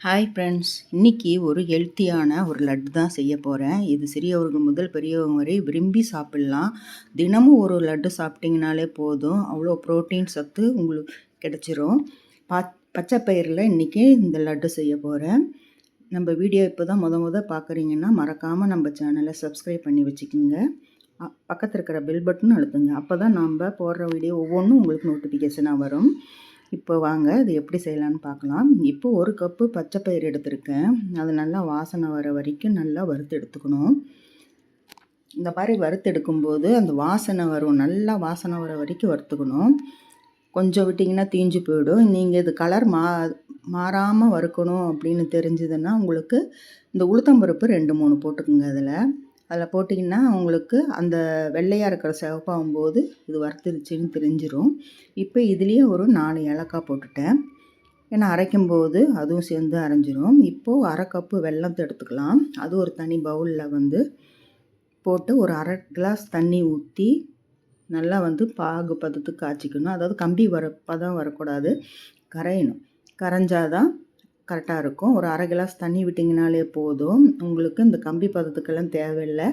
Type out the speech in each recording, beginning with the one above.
Hi friends, இன்றைக்கி ஒரு ஹெல்த்தியான ஒரு லட்டு தான் செய்ய போகிறேன். இது சிறியவர்கள் முதல் பெரியவங்க வரை விரும்பி சாப்பிட்லாம். தினமும் ஒரு லட்டு சாப்பிட்டிங்கனாலே போதும், அவ்வளோ ப்ரோட்டீன் சத்து உங்களுக்கு கிடச்சிரும். பச்சை பயிரில் இன்றைக்கி இந்த லட்டு செய்ய போகிறேன். நம்ம வீடியோ இப்போ தான் பார்க்குறீங்கன்னா மறக்காமல் நம்ம சேனலை சப்ஸ்கிரைப் பண்ணி வச்சுக்கோங்க. பக்கத்தில் இருக்கிற பெல் பட்டன் அழுத்துங்க. அப்போ தான் நம்ம போடுற வீடியோ ஒவ்வொன்றும் உங்களுக்கு நோட்டிஃபிகேஷனாக வரும். இப்போ வாங்க இது எப்படி செய்யலான்னு பார்க்கலாம். இப்போ ஒரு கப்பு பச்சை பயிறு எடுத்திருக்கேன். அது நல்லா வாசனை வர வரைக்கும் நல்லா வறுத்து எடுத்துக்கணும். இந்த மாதிரி வறுத்து எடுக்கும்போது அந்த வாசனை வரும், நல்லா வாசனை வர வரைக்கும் வறுத்துக்கணும். கொஞ்சம் விட்டிங்கன்னா தீஞ்சு போயிடும். நீங்கள் இது கலர் மாறாமல் வறுக்கணும் அப்படின்னு தெரிஞ்சதுன்னா உங்களுக்கு இந்த உளுத்தம்பருப்பு 2-3 போட்டுக்குங்க. அதில் போட்டிங்கன்னா உங்களுக்கு அந்த வெள்ளையாக இருக்கிற சிவப்பாகும்போது இது வறுத்துருச்சுன்னு தெரிஞ்சிடும். இப்போ இதுலேயே ஒரு 4 ஏலக்காய் போட்டுட்டேன். ஏன்னா அரைக்கும்போது அதுவும் சேர்ந்து அரைஞ்சிரும். இப்போது 1/2 கப்பு வெல்லத்தை எடுத்துக்கலாம். அது ஒரு தனி பவுலில் போட்டு ஒரு 1/2 கிளாஸ் தண்ணி ஊற்றி நல்லா பாகு பதத்துக்கு காய்ச்சிக்கணும். அதாவது கம்பி பதம் வரக்கூடாது, கரையணும். கரைஞ்சாதான் கரெக்டாக இருக்கும். ஒரு 1/2 கிளாஸ் தண்ணி விட்டிங்கனாலே போதும். உங்களுக்கு இந்த கம்பி பதத்துக்கெல்லாம் தேவையில்லை.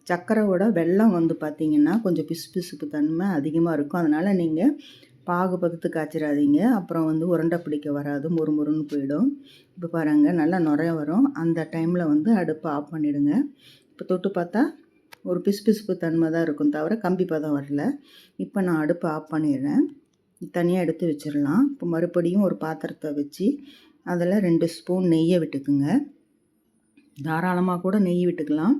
சர்க்கரையோட வெல்லம் பார்த்திங்கன்னா கொஞ்சம் பிசுபிசுப்பு தன்மை அதிகமாக இருக்கும். அதனால் நீங்கள் பாகு பதத்துக்கு காய்ச்சிடாதீங்க. அப்புறம் உருண்டை பிடிக்க வராது, முறுமுறுன்னு போயிடும். இப்போ பாருங்கள் நல்லா நுரைய வரும். அந்த டைமில் அடுப்பை ஆஃப் பண்ணிவிடுங்க. இப்போ தொட்டு பார்த்தா ஒரு பிசுபிசுப்பு தன்மை தான் இருக்கும், தவிர கம்பி பதம் வரல. இப்போ நான் அடுப்பை ஆஃப் பண்ணிடுறேன். தனியாக எடுத்து வச்சிடலாம். இப்போ மறுபடியும் ஒரு பாத்திரத்தை வச்சு அதில் 2 ஸ்பூன் நெய்யை விட்டுக்குங்க. தாராளமாக கூட நெய் விட்டுக்கலாம்.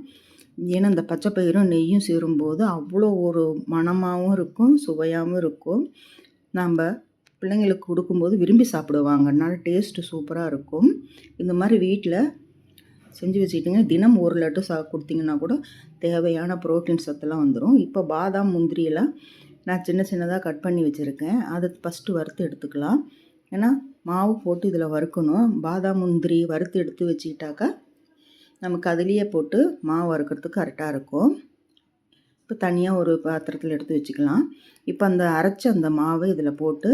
ஏன்னா இந்த பச்சை பயிரும் நெய்யும் சேரும்போது அவ்வளோ ஒரு மணமாகவும் இருக்கும், சுவையாகவும் இருக்கும். நம்ம பிள்ளைங்களுக்கு கொடுக்கும்போது விரும்பி சாப்பிடுவாங்க. அதனால டேஸ்ட்டு சூப்பராக இருக்கும். இந்த மாதிரி வீட்டில் செஞ்சு வச்சுக்கிட்டிங்க. தினம் ஒரு லட்டு கொடுத்திங்கன்னா கூட தேவையான ப்ரோட்டீன் சத்தெல்லாம் வந்துடும். இப்போ பாதாம் முந்திரியெல்லாம் நான் சின்ன சின்னதாக கட் பண்ணி வச்சுருக்கேன். அதை ஃபஸ்ட்டு வறுத்து எடுத்துக்கலாம். ஏன்னா மாவு போட்டு இதில் வறுக்கணும். பாதாம் முந்திரி வறுத்து எடுத்து வச்சுக்கிட்டாக்கா நமக்கு அதுலேயே போட்டு மாவு வறுக்கிறதுக்கு கரெக்டாக இருக்கும். இப்போ தனியாக ஒரு பாத்திரத்தில் எடுத்து வச்சுக்கலாம். இப்போ அந்த அரைச்ச அந்த மாவை இதில் போட்டு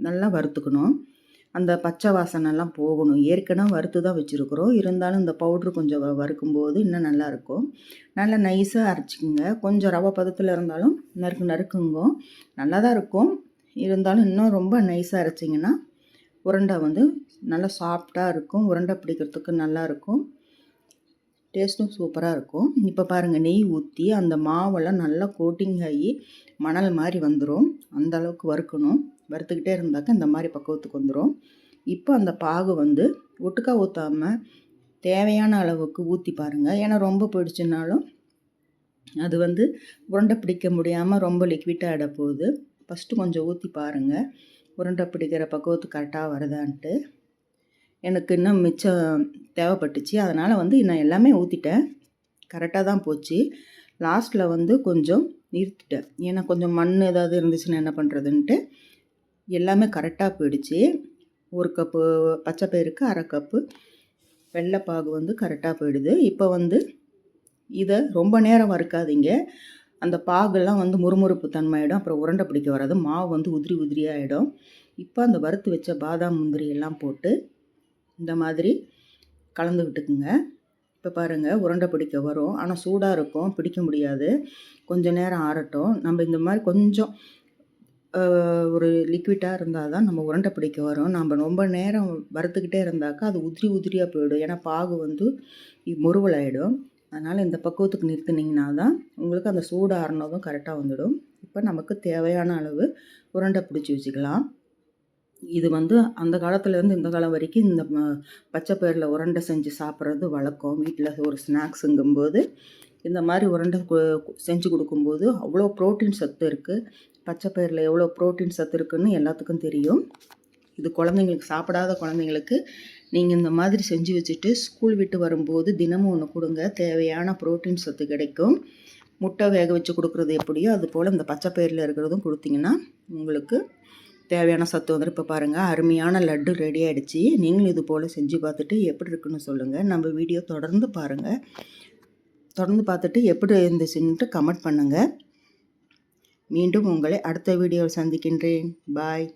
நல்லா வறுத்துக்கணும். அந்த பச்சை வாசனைலாம் போகணும். ஏற்கனவே வறுத்து தான் வச்சுருக்குறோம், இருந்தாலும் இந்த பவுட்ரு கொஞ்சம் வறுக்கும்போது இன்னும் நல்லாயிருக்கும். நல்லா நைஸாக அரைச்சிக்கோங்க. கொஞ்சம் ரவை பதத்தில் இருந்தாலும் நறுக்குங்க, நல்லா தான் இருக்கும். இருந்தாலும் இன்னும் ரொம்ப நைஸாக அரைச்சிங்கன்னா உருண்டை நல்லா சாஃப்டாக இருக்கும். உருண்டை பிடிக்கிறதுக்கு நல்லாயிருக்கும், டேஸ்ட்டும் சூப்பராக இருக்கும். இப்போ பாருங்கள், நெய் ஊற்றி அந்த மாவெல்லாம் நல்லா கோட்டிங் ஆகி மணல் மாதிரி வந்துடும். அந்த அளவுக்கு வறுக்கணும். வறுத்துக்கிட்டே இருந்தாக்கா இந்த மாதிரி பக்குவத்துக்கு வந்துடும். இப்போ அந்த பாகு ஒட்டுக்கா ஊற்றாமல் தேவையான அளவுக்கு ஊற்றி பாருங்கள். ஏன்னா ரொம்ப போயிடுச்சுனாலும் அது உருண்டை பிடிக்க முடியாமல் ரொம்ப லிக்விட்டாக ஆகிட போகுது. ஃபஸ்ட்டு கொஞ்சம் ஊற்றி பாருங்கள், உருண்டை பிடிக்கிற பக்குவத்துக்கு கரெக்டாக வருதான்ட்டு. எனக்கு இன்னும் மிச்சம் தேவைப்பட்டுச்சு. அதனால் நான் எல்லாமே ஊற்றிட்டேன். கரெக்டாக தான் போச்சு. லாஸ்ட்டில் கொஞ்சம் நிறுத்திட்டேன். ஏன்னா கொஞ்சம் மண் ஏதாவது இருந்துச்சுன்னா என்ன பண்ணுறதுன்ட்டு எல்லாமே கரெக்டாக போயிடுச்சு. 1 கப்பு பச்சை பயிருக்கு 1/2 கப்பு வெள்ளைப்பாகு கரெக்டாக போயிடுது. இப்போ இதை ரொம்ப நேரம் வறுக்காதீங்க. அந்த பாகெல்லாம் முறுமுறுப்பு தன்மையிடும். அப்புறம் உருண்டை பிடிக்க வராது, மாவு உதிரி உதிரியாகிடும். இப்போ அந்த வறுத்து வச்ச பாதாம் முந்திரி எல்லாம் போட்டு இந்த மாதிரி கலந்து விட்டுக்குங்க. இப்போ பாருங்கள், உருண்டை பிடிக்க வரும். ஆனால் சூடாக இருக்கும், பிடிக்க முடியாது. கொஞ்சம் நேரம் ஆறட்டும். நம்ம இந்த மாதிரி கொஞ்சம் ஒரு லிக்விட்டாக இருந்தால் தான் நம்ம உருண்டை பிடிக்க வரும். நம்ம ரொம்ப நேரம் வறுத்துக்கிட்டே இருந்தாக்கா அது உதிரி உதிரியாக போயிடும். ஏன்னா பாகு முறுவலாயிடும். அதனால் இந்த பக்குவத்துக்கு நிறுத்தினீங்கன்னா தான் உங்களுக்கு அந்த சூடு ஆறுனதும் கரெக்டாக வந்துடும். இப்போ நமக்கு தேவையான அளவு உருண்டை பிடிச்சி வச்சுக்கலாம். இது அந்த காலத்துலேருந்து இந்த காலம் வரைக்கும் இந்த பச்சை பயிரில் உருண்டை செஞ்சு சாப்பிட்றது வழக்கம். வீட்டில் ஒரு ஸ்நாக்ஸுங்கும்போது இந்த மாதிரி உருண்டை செஞ்சு கொடுக்கும்போது அவ்வளோ ப்ரோட்டீன் சத்து இருக்குது. பச்சை பயிரில் எவ்வளோ ப்ரோட்டீன் சத்து இருக்குதுன்னு எல்லாத்துக்கும் தெரியும். இது குழந்தைங்களுக்கு, சாப்பிடாத குழந்தைங்களுக்கு நீங்கள் இந்த மாதிரி செஞ்சு வச்சுட்டு ஸ்கூல் விட்டு வரும்போது தினமும் ஒன்று கொடுங்க. தேவையான ப்ரோட்டீன் சத்து கிடைக்கும். முட்டை வேக வச்சு கொடுக்குறது எப்படியோ அது போல் இந்த பச்சை பயிரில் இருக்கிறதும் கொடுத்திங்கன்னா உங்களுக்கு தேவையான சத்து இப்போ பாருங்கள், அருமையான லட்டு ரெடி ஆகிடுச்சு. நீங்களும் இது போல் செஞ்சு பார்த்துட்டு எப்படி இருக்குன்னு சொல்லுங்கள். நம்ம வீடியோ தொடர்ந்து பாருங்கள். தொடர்ந்து பார்த்துட்டு எப்படி இருந்துச்சுன்ட்டு கமெண்ட் பண்ணுங்கள். மீண்டும் உங்களை அடுத்த வீடியோவில் சந்திக்கின்றேன். பாய்.